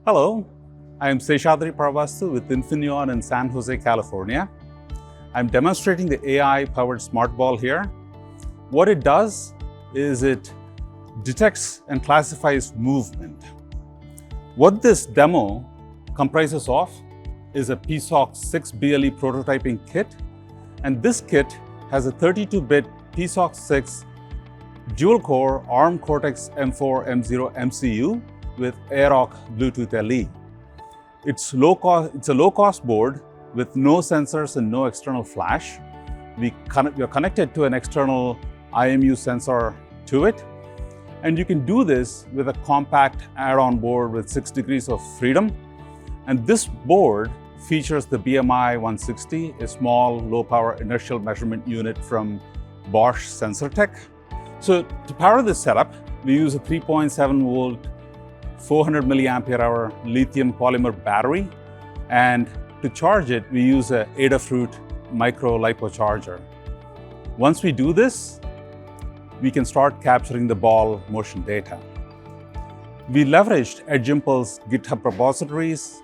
Hello, I am Seshadri Parvastu with Infineon in San Jose, California. I'm demonstrating the AI-powered smart ball here. What it does is it detects and classifies movement. What this demo comprises of is a PSOC6 BLE prototyping kit, and this kit has a 32-bit PSOC6 dual-core ARM Cortex-M4 M0 MCU with AROC Bluetooth LE. It's a low-cost board with no sensors and no external flash. We are connected to an external IMU sensor to it, and you can do this with a compact add-on board with 6 degrees of freedom. And this board features the BMI 160, a small low-power inertial measurement unit from Bosch SensorTech. So to power this setup, we use a 3.7 volt 400 milliampere hour lithium polymer battery, and to charge it, we use a Adafruit micro lipo charger. Once we do this, we can start capturing the ball motion data. We leveraged EdgeImpulse GitHub repositories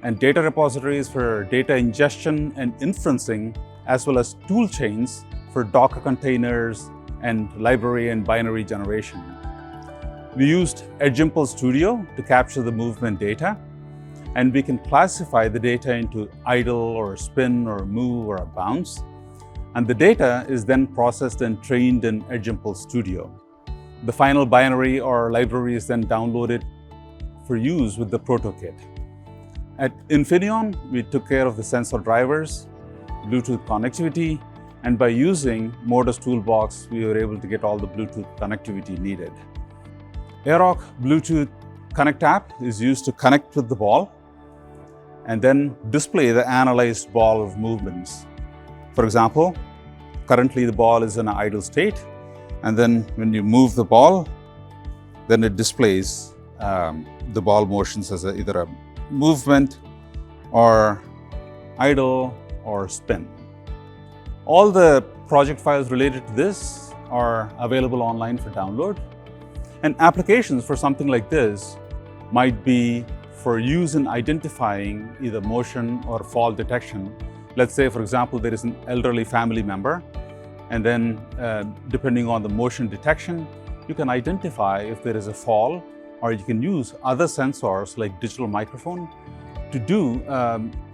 and data repositories for data ingestion and inferencing, as well as tool chains for Docker containers and library and binary generation. We used EdgeImpulse Studio to capture the movement data, and we can classify the data into idle or spin or move or a bounce. And the data is then processed and trained in EdgeImpulse Studio. The final binary or library is then downloaded for use with the ProtoKit. At Infineon, we took care of the sensor drivers, Bluetooth connectivity, and by using Modus Toolbox, we were able to get all the Bluetooth connectivity needed. AROC Bluetooth Connect app is used to connect with the ball and then display the analyzed ball of movements. For example, currently the ball is in an idle state, and then when you move the ball, then it displays the ball motions as either a movement or idle or spin. All the project files related to this are available online for download. And applications for something like this might be for use in identifying either motion or fall detection. Let's say, for example, there is an elderly family member, and then depending on the motion detection, you can identify if there is a fall, or you can use other sensors like digital microphone to do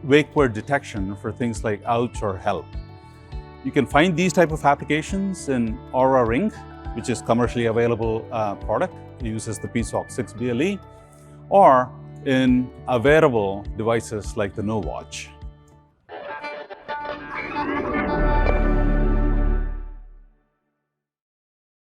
wake word detection for things like ouch or help. You can find these type of applications in Aura Ring, which is commercially available product. It uses the PSOC6 BLE, or in wearable devices like the No Watch.